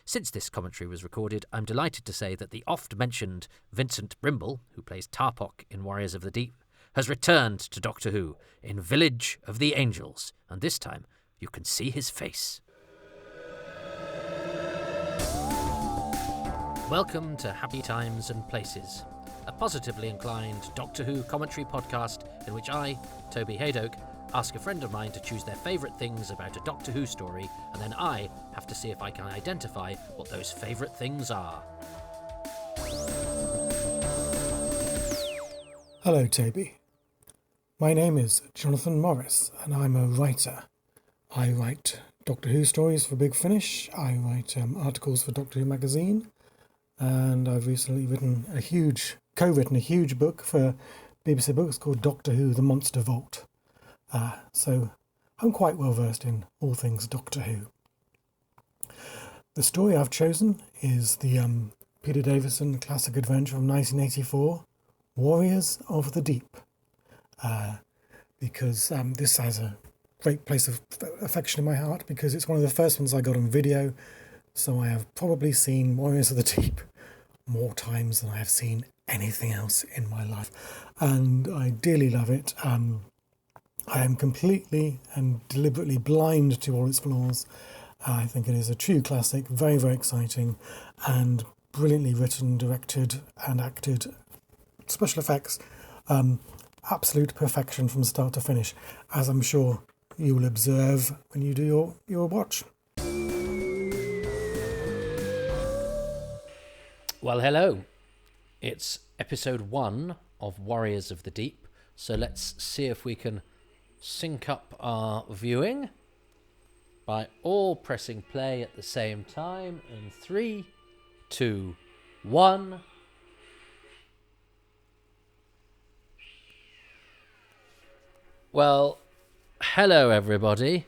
Since this commentary was recorded, I'm delighted to say that the oft-mentioned Vincent Brimble, who plays Tarpok in Warriors of the Deep, has returned to Doctor Who in Village of the Angels, and this time you can see his face. Welcome to Happy Times and Places, a positively inclined Doctor Who commentary podcast in which I, Toby Haydoke, ask a friend of mine to choose their favourite things about a Doctor Who story, and then I have to see if I can identify what those favourite things are. Hello, Toby. My name is Jonny Morris, and I'm a writer. I write Doctor Who stories for Big Finish. I write articles for Doctor Who magazine, and I've recently co-written a huge book for BBC Books called Doctor Who: The Monster Vault. So I'm quite well versed in all things Doctor Who. The story I've chosen is the Peter Davison classic adventure from 1984, Warriors of the Deep, because this has a great place of affection in my heart because it's one of the first ones I got on video, so I have probably seen Warriors of the Deep more times than I have seen anything else in my life, and I dearly love it. I am completely and deliberately blind to all its flaws. I think it is a true classic, very, very exciting, and brilliantly written, directed and acted. Special effects, absolute perfection from start to finish, as I'm sure you will observe when you do your watch. Well, hello. It's episode 1 of Warriors of the Deep, so let's see if we can sync up our viewing by all pressing play at the same time in 3, 2, 1. Well, hello everybody.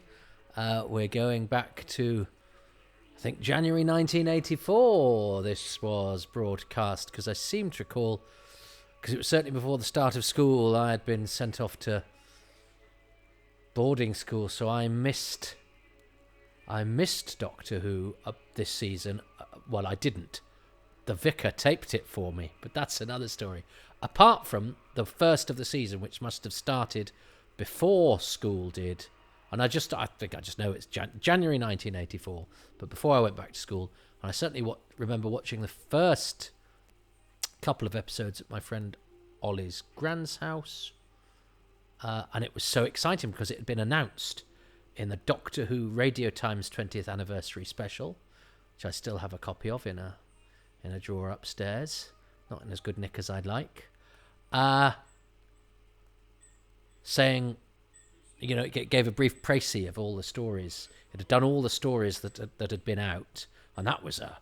We're going back to, I think, January 1984 this was broadcast, because I seem to recall, because it was certainly before the start of school, I had been sent off to boarding school, so I missed Doctor Who this season. Well, I didn't. The vicar taped it for me, but that's another story. Apart from the first of the season, which must have started before school did, and I think I just know it's January 1984, but before I went back to school, and I certainly remember watching the first couple of episodes at my friend Ollie's grand's house. And it was so exciting because it had been announced in the Doctor Who Radio Times 20th anniversary special, which I still have a copy of in a drawer upstairs, not in as good nick as I'd like, saying, you know, it gave a brief précis of all the stories. It had done all the stories that had been out, and that was a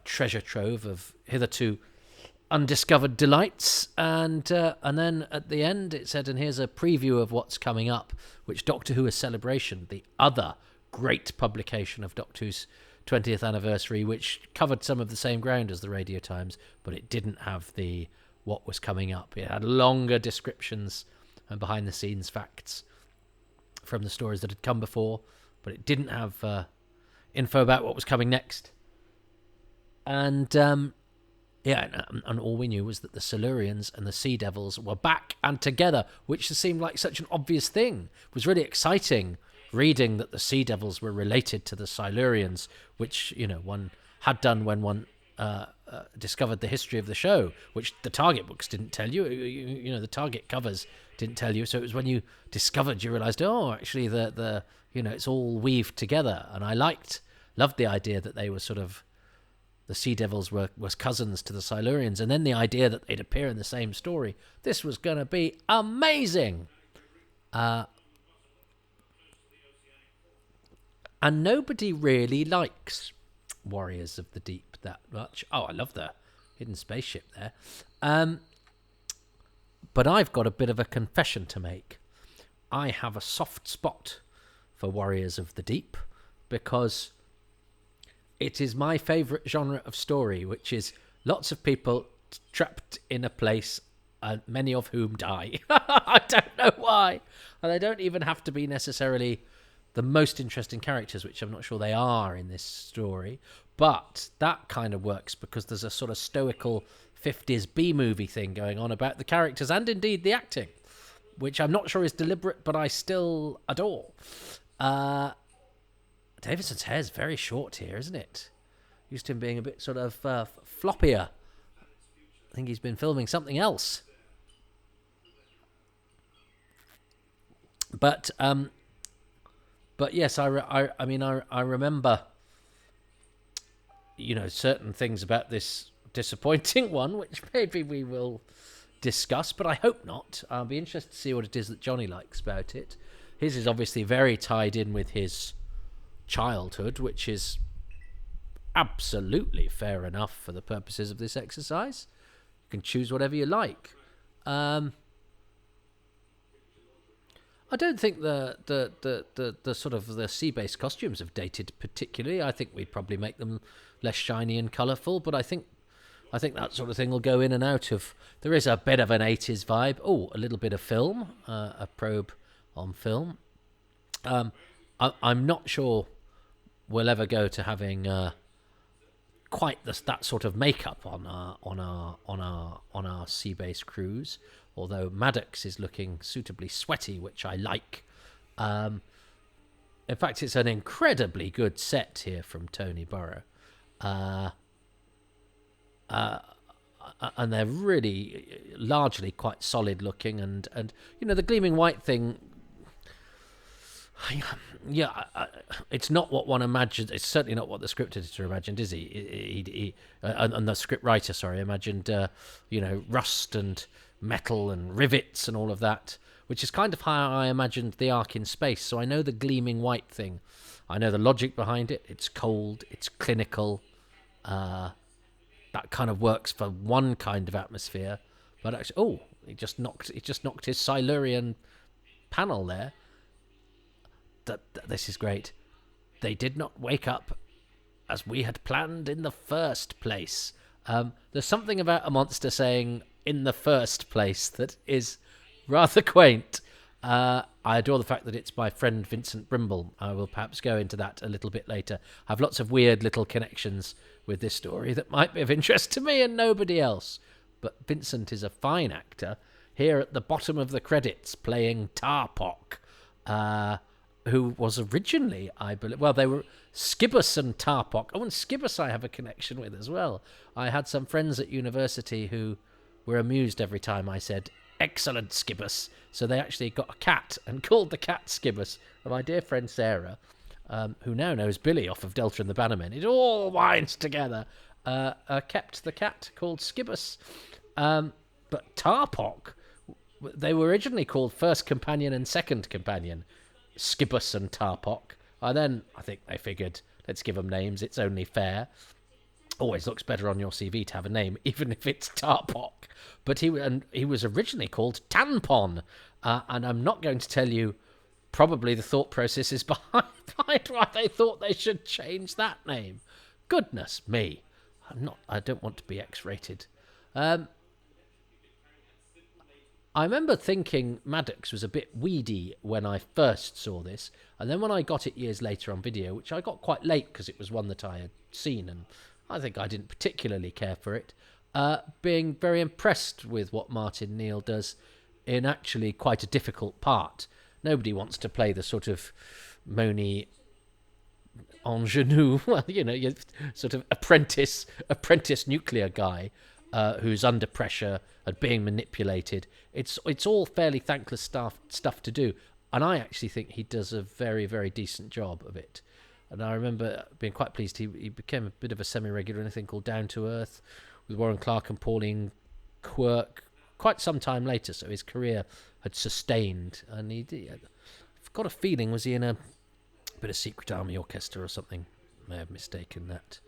treasure trove of hitherto undiscovered delights, and then at the end it said, and here's a preview of what's coming up, which Doctor Who: A Celebration, the other great publication of Doctor Who's 20th anniversary, which covered some of the same ground as the Radio Times, but it didn't have what was coming up. It had longer descriptions and behind the scenes facts from the stories that had come before, but it didn't have info about what was coming next. And and all we knew was that the Silurians and the Sea Devils were back and together, which seemed like such an obvious thing. It was really exciting reading that the Sea Devils were related to the Silurians, which, you know, one had done when one discovered the history of the show, which the Target books didn't tell you. You know, the Target covers didn't tell you. So it was when you discovered, you realised, oh, actually, the it's all weaved together. And I loved the idea that they were sort of, the Sea Devils was cousins to the Silurians, and then the idea that they'd appear in the same story. This was going to be amazing. And nobody really likes Warriors of the Deep that much. Oh, I love the hidden spaceship there. But I've got a bit of a confession to make. I have a soft spot for Warriors of the Deep because it is my favourite genre of story, which is lots of people trapped in a place, many of whom die. I don't know why. And they don't even have to be necessarily the most interesting characters, which I'm not sure they are in this story. But that kind of works because there's a sort of stoical 50s B-movie thing going on about the characters and indeed the acting, which I'm not sure is deliberate, but I still adore. Davidson's hair's very short here, isn't it? Used to him being a bit sort of floppier. I think he's been filming something else. But yes, I mean, I remember, certain things about this disappointing one, which maybe we will discuss, but I hope not. I'll be interested to see what it is that Jonny likes about it. His is obviously very tied in with his childhood, which is absolutely fair enough for the purposes of this exercise. You can choose whatever you like. I don't think the sort of the sea-based costumes have dated particularly. I think we'd probably make them less shiny and colourful, but I think that sort of thing will go in and out of. There is a bit of an 80s vibe. Oh, a little bit of film, a probe on film. I'm not sure we'll ever go to having quite that sort of makeup on our sea-based cruise. Although Maddox is looking suitably sweaty, which I like. In fact, it's an incredibly good set here from Tony Burrow. And they're really largely quite solid looking. And the gleaming white thing, it's not what one imagines. It's certainly not what the script editor imagined, is he? And the script writer, imagined, rust and metal and rivets and all of that, which is kind of how I imagined the Ark in space. So I know the gleaming white thing. I know the logic behind it. It's cold. It's clinical. That kind of works for one kind of atmosphere. But actually, he just knocked his Silurian panel there. This is great. They did not wake up as we had planned in the first place. There's something about a monster saying in the first place that is rather quaint. I adore the fact that it's my friend Vincent Brimble. I will perhaps go into that a little bit later. I have lots of weird little connections with this story that might be of interest to me and nobody else. But Vincent is a fine actor here at the bottom of the credits playing Tarpok, who was originally, I believe, they were Skibbus and Tarpok. Oh, and Skibbus I have a connection with as well. I had some friends at university who were amused every time I said, "Excellent, Skibbus." So they actually got a cat and called the cat Skibbus. And my dear friend Sarah, who now knows Billy off of Delta and the Bannermen, it all winds together, kept the cat called Skibbus. But Tarpok, they were originally called First Companion and Second Companion, Skibbus and Tarpok. And then I think they figured, let's give them names, it's only fair. Always looks better on your CV to have a name, even if it's Tarpok. But he was originally called Tanpon, and I'm not going to tell you probably the thought processes behind why they thought they should change that name. Goodness me, I don't want to be X-rated. I remember thinking Maddox was a bit weedy when I first saw this, and then when I got it years later on video, which I got quite late because it was one that I had seen, and I think I didn't particularly care for it, being very impressed with what Martin Neal does in actually quite a difficult part. Nobody wants to play the sort of moany ingenue, sort of apprentice nuclear guy who's under pressure and being manipulated. It's all fairly thankless stuff to do, and I actually think he does a very, very decent job of it. And I remember being quite pleased. He became a bit of a semi-regular in a thing called Down to Earth with Warren Clark and Pauline Quirk quite some time later, so his career had sustained. And I've got a feeling, was he in a bit of Secret Army Orchestra or something? May have mistaken that.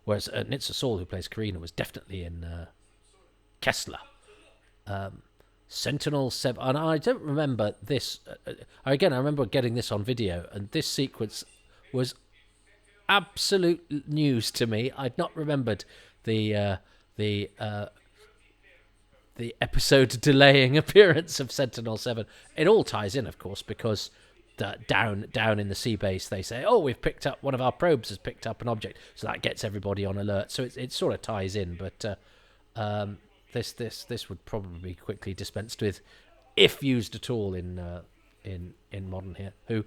Whereas Nitsa Saul, who plays Karina, was definitely in Kessler. Sentinel 7, and I don't remember this. Again, I remember getting this on video, and this sequence was absolute news to me. I'd not remembered the the episode delaying appearance of Sentinel-7. It all ties in, of course, because down in the sea base they say, oh, we've picked up, one of our probes has picked up an object, so that gets everybody on alert. So it sort of ties in, but this would probably be quickly dispensed with, if used at all in modern here. Who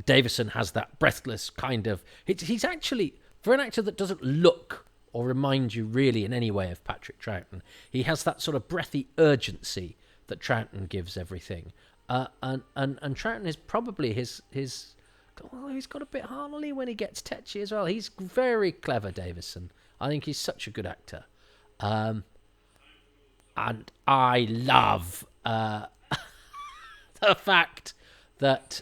Davison has that breathless kind of. He's actually, for an actor that doesn't look or remind you really in any way of Patrick Troughton, he has that sort of breathy urgency that Troughton gives everything. And Troughton is probably his. Well, he's got a bit Harley when he gets tetchy as well. He's very clever, Davison. I think he's such a good actor. And I love the fact that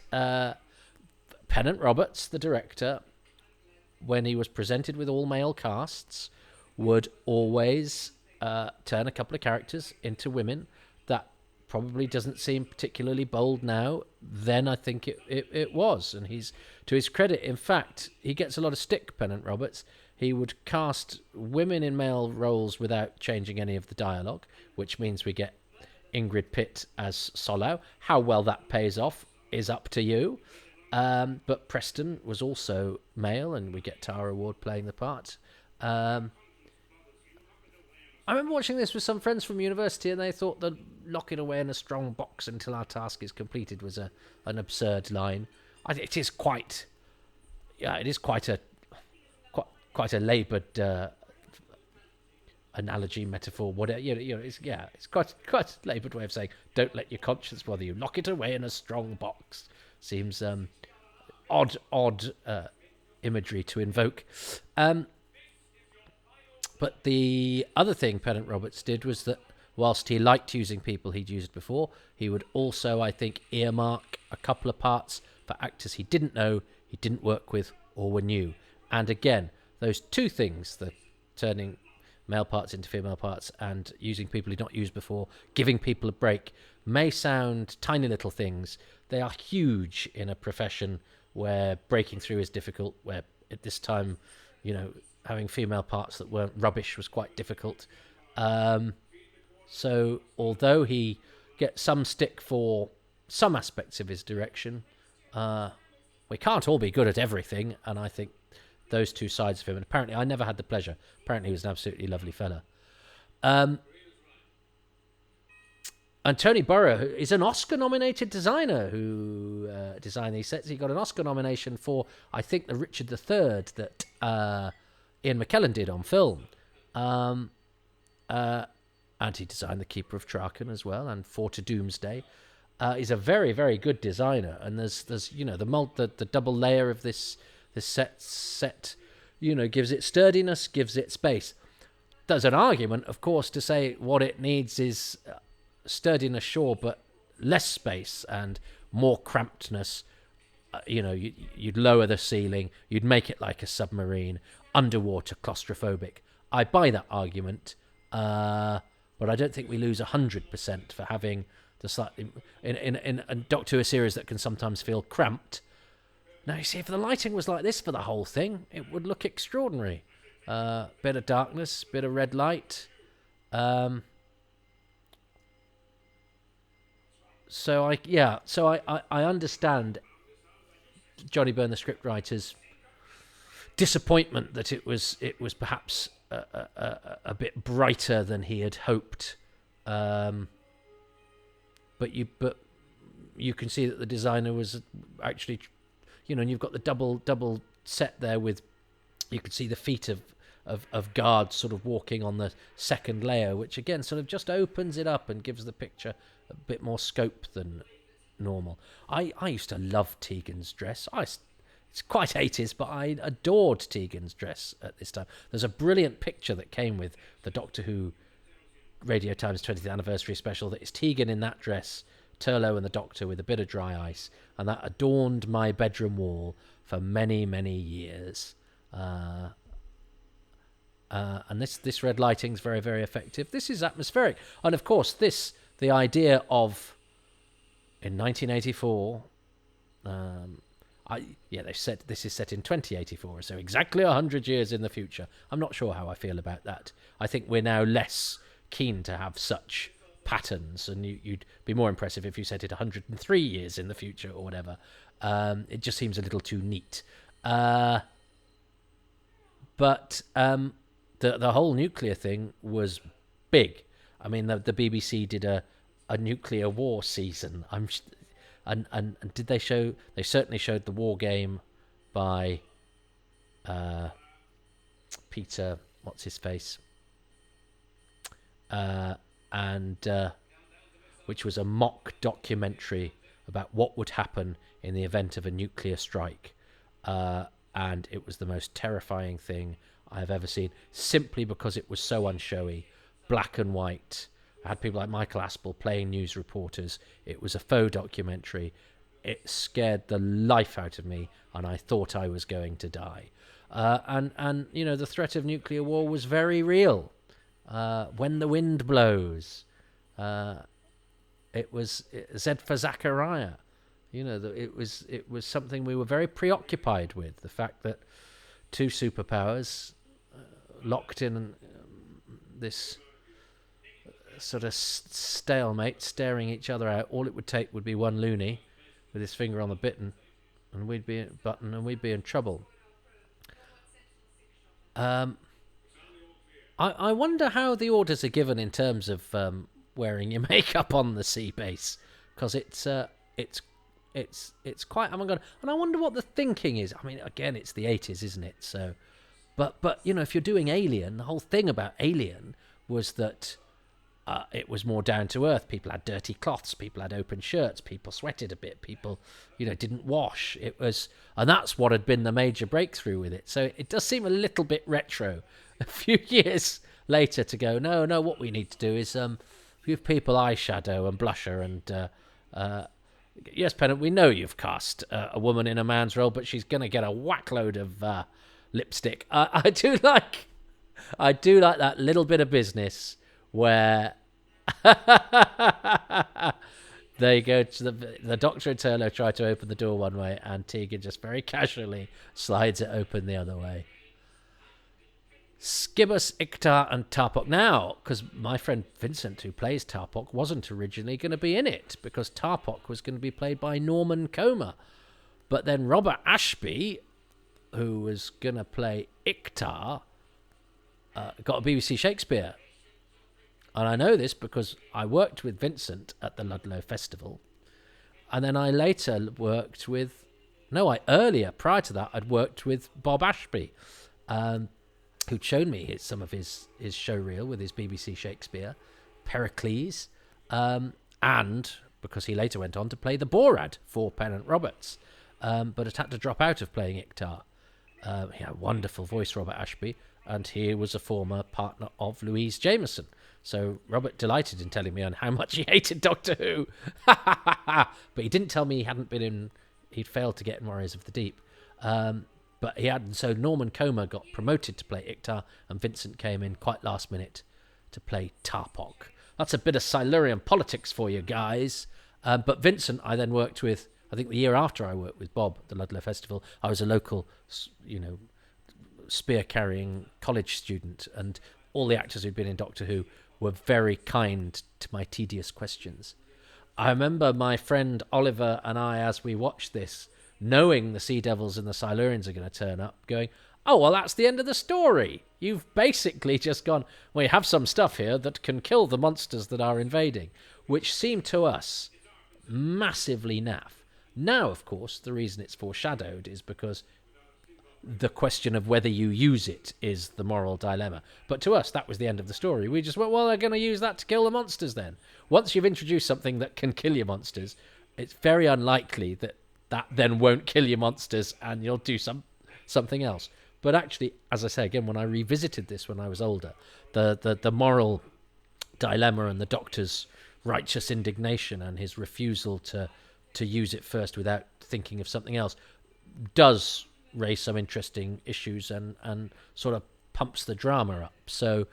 Pennant Roberts, the director, when he was presented with all-male casts, would always turn a couple of characters into women. That probably doesn't seem particularly bold now. Then I think it was. And he's, to his credit, in fact, he gets a lot of stick, Pennant Roberts. He would cast women in male roles without changing any of the dialogue, which means we get Ingrid Pitt as Solo. How well that pays off is up to you. But Preston was also male, and we get Tara Ward playing the part. I remember watching this with some friends from university, and they thought that locking away in a strong box until our task is completed was an absurd line. It is quite a laboured analogy, metaphor, whatever. It's quite a laboured way of saying don't let your conscience bother you. Lock it away in a strong box. Seems odd imagery to invoke. But the other thing Pennant Roberts did was that whilst he liked using people he'd used before, he would also, I think, earmark a couple of parts for actors he didn't know, he didn't work with, or were new. And again, those two things, the turning male parts into female parts and using people he'd not used before, giving people a break, may sound tiny little things. They are huge in a profession where breaking through is difficult, where at this time, having female parts that weren't rubbish was quite difficult. So although he gets some stick for some aspects of his direction, we can't all be good at everything, and I think those two sides of him, and apparently I never had the pleasure. Apparently he was an absolutely lovely fella. And Tony Burrow is an Oscar-nominated designer who designed these sets. He got an Oscar nomination for, I think, the Richard III that Ian McKellen did on film. And he designed The Keeper of Traken as well, and Four to Doomsday. He's a very, very good designer. And there's the double layer of this set, gives it sturdiness, gives it space. There's an argument, of course, to say what it needs is sturdiness, sure, but less space and more crampedness. You'd lower the ceiling, you'd make it like a submarine, underwater, claustrophobic. I buy that argument, but I don't think we lose 100% for having the slightly in a Doctor Who series that can sometimes feel cramped. Now, you see, if the lighting was like this for the whole thing, it would look extraordinary. Bit of darkness, bit of red light. So I understand Johnny Byrne, the scriptwriter's disappointment that it was perhaps a bit brighter than he had hoped. But you can see that the designer was actually, and you've got the double set there with, you could see the feet of guards sort of walking on the second layer, which again sort of just opens it up and gives the picture a bit more scope than normal. I used to love Tegan's dress. It's quite 80s, but I adored Tegan's dress at this time. There's a brilliant picture that came with the Doctor Who Radio Times 20th anniversary special that is Tegan in that dress, Turlough and the Doctor with a bit of dry ice, and that adorned my bedroom wall for many, many years. And this red lighting is very, very effective. This is atmospheric. And of course, the idea of, in 1984, they've said this is set in 2084, so exactly 100 years in the future. I'm not sure how I feel about that. I think we're now less keen to have such patterns, and you'd be more impressive if you set it 103 years in the future or whatever. It just seems a little too neat. But the whole nuclear thing was big. I mean, the BBC did a nuclear war season. And did they show? They certainly showed the War Game by Peter, what's his face, which was a mock documentary about what would happen in the event of a nuclear strike, and it was the most terrifying thing I've ever seen, simply because it was so unshowy, black and white. I had people like Michael Aspel playing news reporters. It was a faux documentary. It scared the life out of me, and I thought I was going to die. And you know, the threat of nuclear war was very real. When the wind blows, it was Z for Zachariah. You know, it was something we were very preoccupied with. The fact that two superpowers locked in this sort of stalemate, staring each other out. All it would take would be one loony with his finger on the button, and we'd be in trouble. I wonder how the orders are given in terms of wearing your makeup on the sea base, because it's quite avant-garde, and I wonder what the thinking is. I mean, again, it's the 80s, isn't it? So, but you know, if you're doing Alien, the whole thing about Alien was that it was more down to earth. People had dirty cloths, people had open shirts, people sweated a bit, people, you know, didn't wash. It was, and that's what had been the major breakthrough with it. So it does seem a little bit retro a few years later to go, no, what we need to do is give people eyeshadow and blusher and yes, Pennant, we know you've cast a woman in a man's role, but she's going to get a whackload of lipstick. I do like that little bit of business where they go to the Doctor and Turlough try to open the door one way, and Tegan just very casually slides it open the other way. Skibbus, Iktar, and Tarpok. Now, because my friend Vincent, who plays Tarpok, wasn't originally going to be in it, because Tarpok was going to be played by Norman Comer. But then Robert Ashby, who was going to play Iktar, got a BBC Shakespeare. And I know this because I worked with Vincent at the Ludlow Festival. And then I later worked with... earlier, prior to that, I'd worked with Bob Ashby, who'd shown me some of his showreel with his BBC Shakespeare, Pericles, and because he later went on to play the Borad for Pennant Roberts, but had had to drop out of playing Iktar. He had a wonderful voice, Robert Ashby, and he was a former partner of Louise Jameson. So Robert delighted in telling me on how much he hated Doctor Who. But he didn't tell me he'd failed to get in Warriors of the Deep. But he had, so Norman Comer got promoted to play Iktar, and Vincent came in quite last minute to play Tarpok. That's a bit of Silurian politics for you guys. But Vincent, I then worked with, I think the year after I worked with Bob at the Ludlow Festival, I was a local, spear-carrying college student, and all the actors who'd been in Doctor Who were very kind to my tedious questions. I remember my friend Oliver and I, as we watched this, knowing the Sea Devils and the Silurians are going to turn up, going, oh, well, that's the end of the story. You've basically just gone, well, you have some stuff here that can kill the monsters that are invading, which seemed to us massively naff. Now, of course, the reason it's foreshadowed is because the question of whether you use it is the moral dilemma. But to us, that was the end of the story. We just went, well, they're going to use that to kill the monsters then. Once you've introduced something that can kill your monsters, it's very unlikely that then won't kill your monsters and you'll do something else. But actually, as I say again, when I revisited this when I was older, the moral dilemma and the Doctor's righteous indignation and his refusal to use it first without thinking of something else does raise some interesting issues and sort of pumps the drama up. So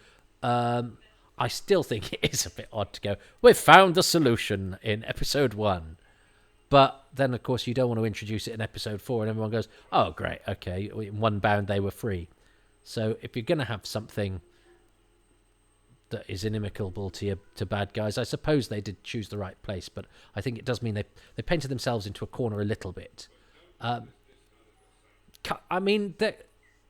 I still think it is a bit odd to go, we've found the solution in episode 1. But then, of course, you don't want to introduce it in episode 4 and everyone goes, oh, great, okay, in one bound they were free. So if you're going to have something that is inimical to bad guys. I suppose they did choose the right place, but I think it does mean they painted themselves into a corner a little bit. I mean,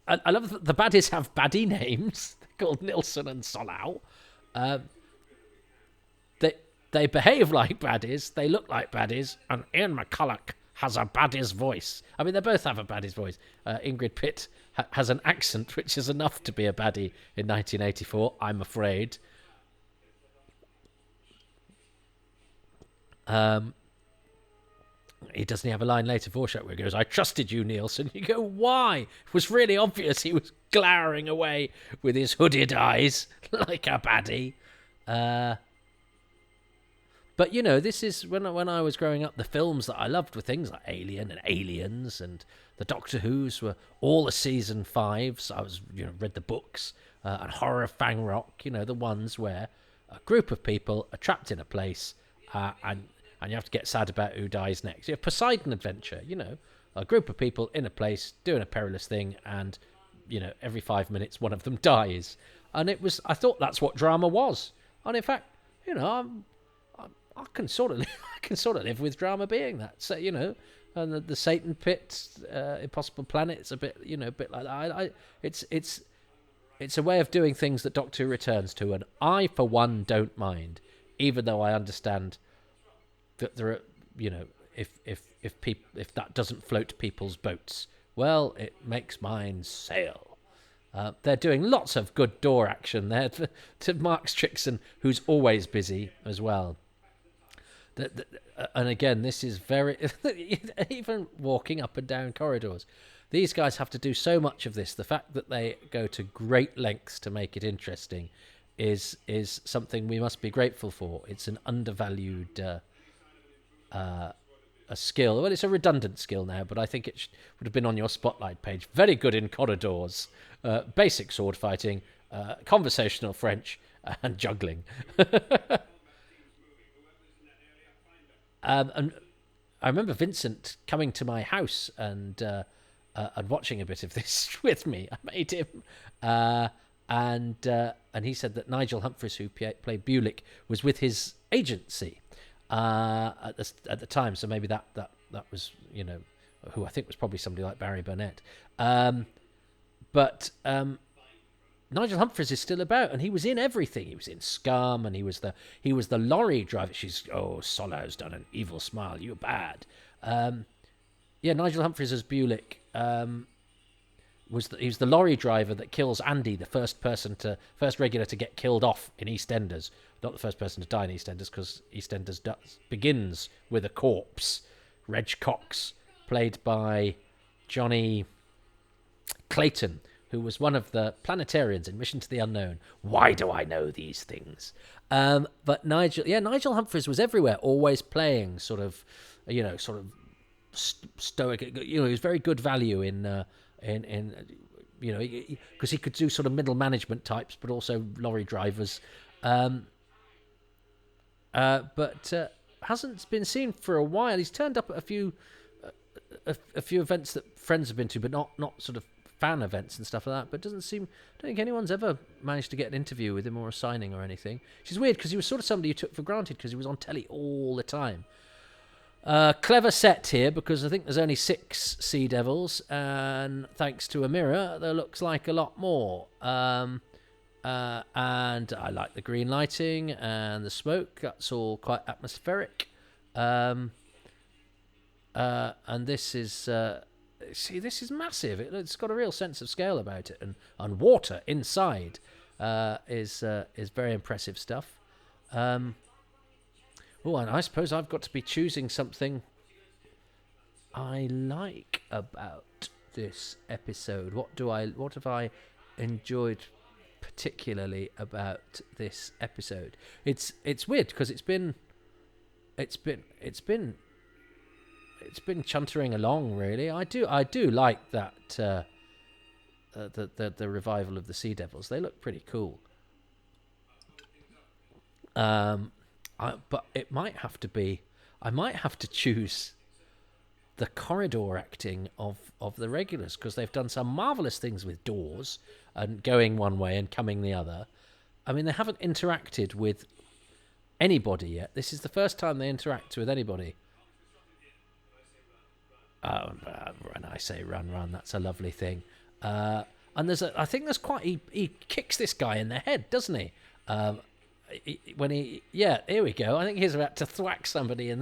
I love that the baddies have baddie names. They're called Nilsson and Solau. They behave like baddies. They look like baddies. And Ian McCulloch has a baddie's voice. I mean, they both have a baddie's voice. Ingrid Pitt has an accent, which is enough to be a baddie in 1984, I'm afraid. He doesn't have a line later, Vorschach, where he goes, "I trusted you, Nielsen." You go, why? It was really obvious he was glowering away with his hooded eyes like a baddie. But, you know, this is when I was growing up, the films that I loved were things like Alien and Aliens, and the Doctor Who's were all the season 5s. I was, read the books, and Horror of Fang Rock, the ones where a group of people are trapped in a place, and you have to get sad about who dies next. You have Poseidon Adventure, a group of people in a place doing a perilous thing, and, every 5 minutes one of them dies. And I thought that's what drama was. And in fact, I can sort of live with drama being that. So, and the Satan Pit, Impossible Planet, it's a bit, a bit like that. It's a way of doing things that Doctor Who returns to, and I, for one, don't mind, even though I understand that there are, if that doesn't float people's boats, well, it makes mine sail. They're doing lots of good door action there to Mark Strickson, who's always busy as well. And again, this is very... even walking up and down corridors. These guys have to do so much of this. The fact that they go to great lengths to make it interesting is something we must be grateful for. It's an undervalued a skill. Well, it's a redundant skill now, but I think it would have been on your spotlight page. Very good in corridors, basic sword fighting, conversational French, and juggling. And I remember Vincent coming to my house and watching a bit of this with me. I made him, and he said that Nigel Humphreys, who played Bulick, was with his agency at the time. So maybe that was, who I think was probably somebody like Barry Burnett. But Nigel Humphreys is still about, and he was in everything. He was in Scum, and he was the lorry driver. Solow's done an evil smile. You're bad. Nigel Humphreys as Bulick he was the lorry driver that kills Andy, the first regular to get killed off in EastEnders. Not the first person to die in EastEnders, because EastEnders begins with a corpse. Reg Cox, played by Johnny Clayton, who was one of the planetarians in Mission to the Unknown. Why do I know these things? But Nigel Humphreys was everywhere, always playing sort of stoic. He was very good value in because he could do sort of middle management types, but also lorry drivers. But hasn't been seen for a while. He's turned up at a few events that friends have been to, but not sort of fan events and stuff like that. But I don't think anyone's ever managed to get an interview with him or a signing or anything, which is weird, because he was sort of somebody you took for granted because he was on telly all the time. Clever set here, because I think there's only 6 Sea Devils, and thanks to a mirror there looks like a lot more. And I like the green lighting and the smoke. That's all quite atmospheric. And this is this is massive. It's got a real sense of scale about it, and water inside is very impressive stuff. And I suppose I've got to be choosing something I like about this episode. What have I enjoyed particularly about this episode? It's weird, because it's been chuntering along, really. I do like that the revival of the Sea Devils. They look pretty cool. But it might have to be. I might have to choose the corridor acting of the regulars, because they've done some marvelous things with doors and going one way and coming the other. I mean, they haven't interacted with anybody yet. This is the first time they interact with anybody. When I say run, that's a lovely thing. And I think there's quite. He kicks this guy in the head, doesn't he? Here we go. I think he's about to thwack somebody in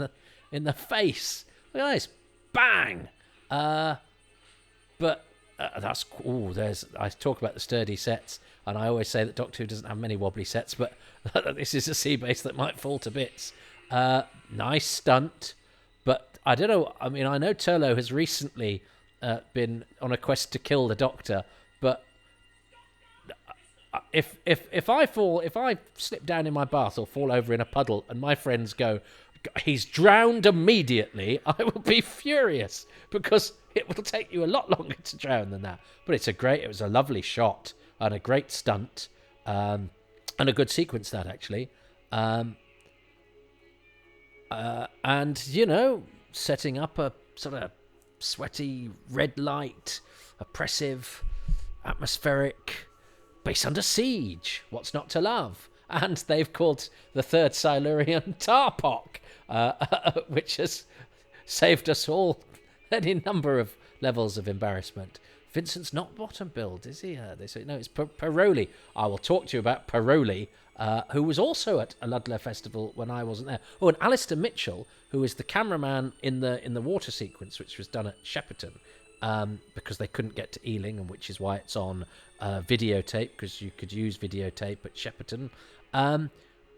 the face. Look at this, bang! But that's cool. I talk about the sturdy sets, and I always say that Doctor Who doesn't have many wobbly sets, but this is a sea base that might fall to bits. Nice stunt, but I don't know. I mean, I know Turlough has recently been on a quest to kill the Doctor, but if I slip down in my bath or fall over in a puddle, and my friends go, "He's drowned immediately," I will be furious, because it will take you a lot longer to drown than that. But it was a lovely shot and a great stunt, and a good sequence, that actually. And, setting up a sort of sweaty, red light, oppressive, atmospheric base under siege. What's not to love? And they've called the third Silurian Tarpok, which has saved us all any number of levels of embarrassment. Vincent's not bottom billed, is he? They say no, it's Paroli. I will talk to you about Paroli, who was also at a Ludlow Festival when I wasn't there. Oh, and Alistair Mitchell, who is the cameraman in the water sequence, which was done at Shepperton, because they couldn't get to Ealing, and which is why it's on videotape, because you could use videotape at Shepperton.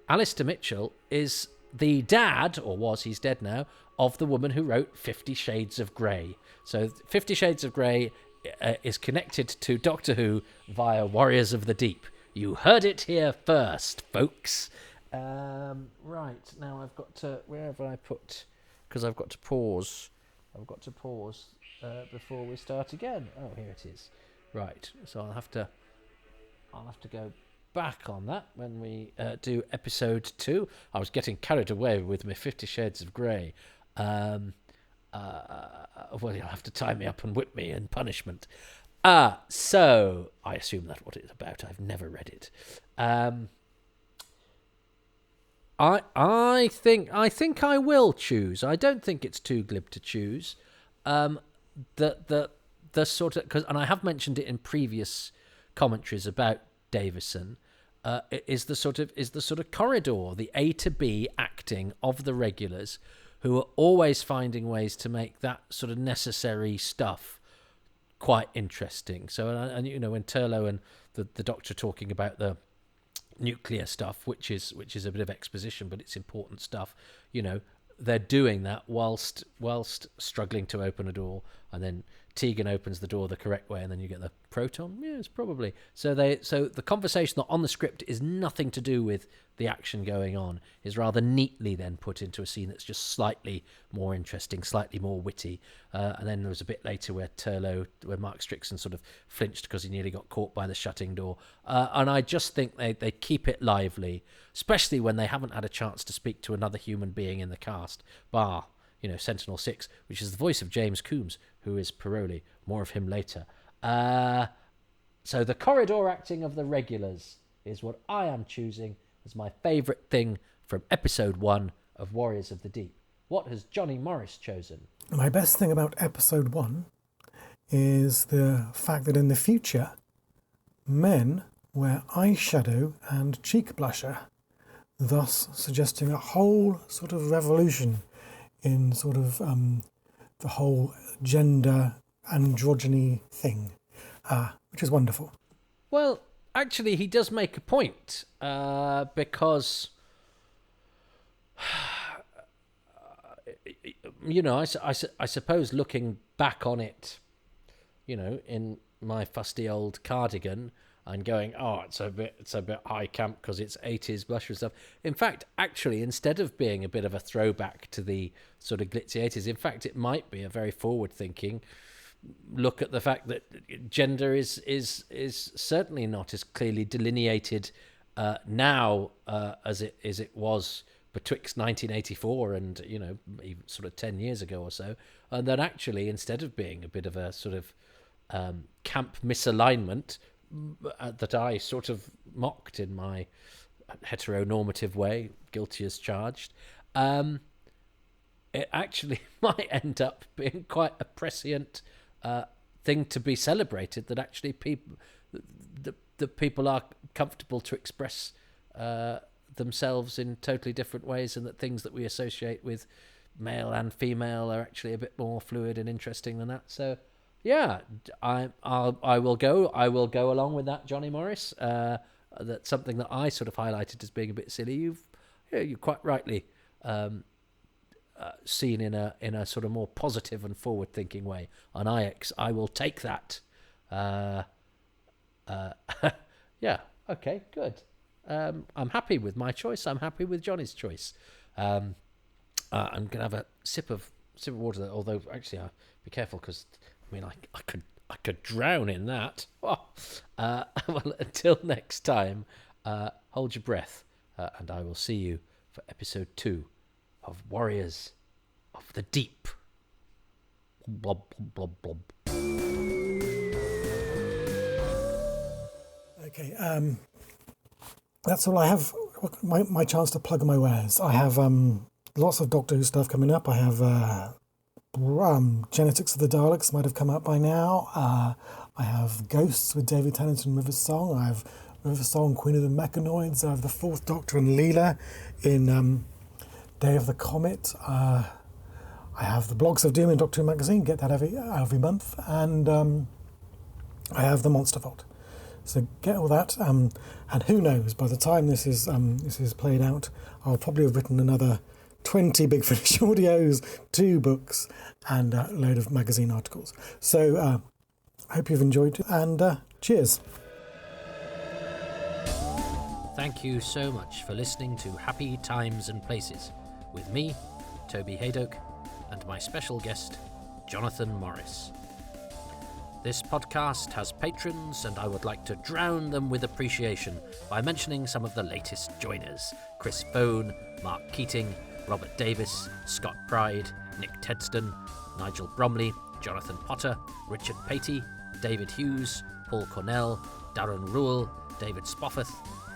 Alistair Mitchell is the dad, or was, he's dead now, of the woman who wrote 50 Shades of Grey. So 50 Shades of Grey is connected to Doctor Who via Warriors of the Deep. You heard it here first, folks. Right, now I've got to... Where have I put... Because I've got to pause. Before we start again. Oh, here it is. Right, so I'll have to go back on that when we do episode 2. I was getting carried away with my 50 Shades of Grey. Well, you'll have to tie me up and whip me in punishment. So I assume that's what it's about. I've never read it. I think I will choose. I don't think it's too glib to choose. The sort of, and I have mentioned it in previous commentaries about Davison. Is the sort of corridor, the A to B acting of the regulars, who are always finding ways to make that sort of necessary stuff quite interesting. So, and when Turlough and the Doctor talking about the nuclear stuff, which is a bit of exposition, but it's important stuff. They're doing that whilst struggling to open a door, and then Tegan opens the door the correct way, and then you get the proton. Yes, probably. So the conversation on the script is nothing to do with the action going on, is rather neatly then put into a scene that's just slightly more interesting, slightly more witty. And then there was a bit later where Mark Strickson sort of flinched because he nearly got caught by the shutting door. And I just think they keep it lively, especially when they haven't had a chance to speak to another human being in the cast, bar Sentinel 6, which is the voice of James Coombs, who is Paroli. More of him later. So the corridor acting of the regulars is what I am choosing as my favourite thing from episode 1 of Warriors of the Deep. What has Jonny Morris chosen? My best thing about episode 1 is the fact that in the future, men wear eyeshadow and cheek blusher, thus suggesting a whole sort of revolution in sort of the whole gender androgyny thing, which is wonderful. Well, actually, he does make a point, because, I suppose looking back on it, in my fusty old cardigan, and going, oh, it's a bit high camp because it's 80s blusher and stuff. In fact, actually, instead of being a bit of a throwback to the sort of glitzy 80s, in fact, it might be a very forward-thinking look at the fact that gender is certainly not as clearly delineated now as it was betwixt 1984 and even sort of 10 years ago or so, and that actually, instead of being a bit of a sort of camp misalignment, that I sort of mocked in my heteronormative way, guilty as charged, it actually might end up being quite a prescient thing to be celebrated, that actually people are comfortable to express themselves in totally different ways, and that things that we associate with male and female are actually a bit more fluid and interesting than that. So yeah, I will go along with that, Jonny Morris. That's something that I sort of highlighted as being a bit silly. You quite rightly seen in a sort of more positive and forward thinking way, and I will take that. Yeah, okay, good. I'm happy with my choice. I'm happy with Johnny's choice. I'm gonna have a sip of water. Although actually, I'll be careful, because I mean, I could drown in that. Oh. Well, until next time, hold your breath, and I will see you for episode 2 of Warriors of the Deep. Blob, blob, blob. Okay, that's all I have. My chance to plug my wares. I have lots of Doctor Who stuff coming up. I have Genetics of the Daleks might have come out by now. I have Ghosts with David Tennant and River Song. I have River Song, Queen of the Mechanoids. I have the Fourth Doctor and Leela in Day of the Comet. I have the Blogs of Doom in Doctor Who magazine. Get that every month. And I have the Monster Vault. So get all that, and who knows? By the time this is played out, I'll probably have written another 20 Big Finish audios, 2 books, and a load of magazine articles. So I hope you've enjoyed, and cheers. Thank you so much for listening to Happy Times and Places with me, Toby Haydock, and my special guest, Jonathan Morris. This podcast has patrons, and I would like to drown them with appreciation by mentioning some of the latest joiners: Chris Bone, Mark Keating, Robert Davis, Scott Pride, Nick Tedston, Nigel Bromley, Jonathan Potter, Richard Patey, David Hughes, Paul Cornell, Darren Rule, David Spofford,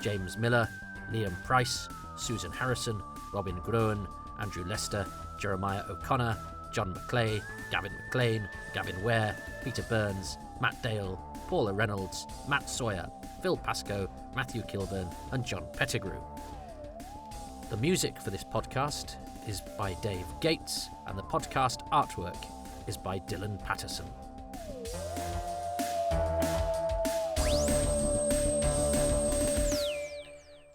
James Miller, Liam Price, Susan Harrison, Robin Groen, Andrew Lester, Jeremiah O'Connor, John McClay, Gavin McLean, Gavin Ware, Peter Burns, Matt Dale, Paula Reynolds, Matt Sawyer, Phil Pascoe, Matthew Kilburn, and John Pettigrew. The music for this podcast is by Dave Gates, and the podcast artwork is by Dylan Patterson.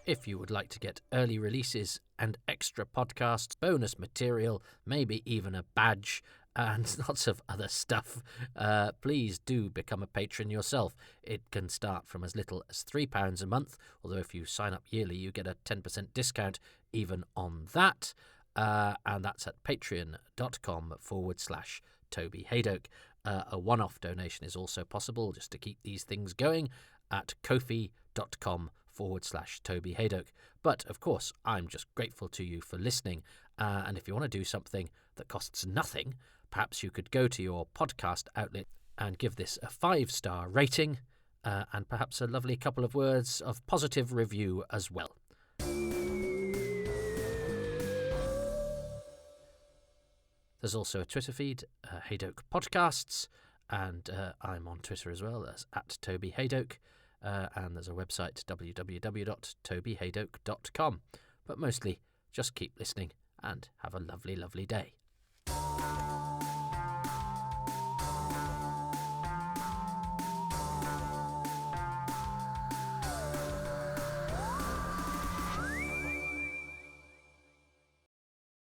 If you would like to get early releases and extra podcasts, bonus material, maybe even a badge, and lots of other stuff, please do become a patron yourself. It can start from as little as £3 a month, although if you sign up yearly you get a 10% discount even on that, and that's at patreon.com/Toby Haydock. A one-off donation is also possible just to keep these things going at kofi.com/Toby Haydock. But of course, I'm just grateful to you for listening. And if you want to do something that costs nothing, perhaps you could go to your podcast outlet and give this a 5-star rating, and perhaps a lovely couple of words of positive review as well. There's also a Twitter feed, Haydock Podcasts, and I'm on Twitter as well as @TobyHaydock. And there's a website, www.tobyhaydock.com. But mostly, just keep listening and have a lovely, lovely day.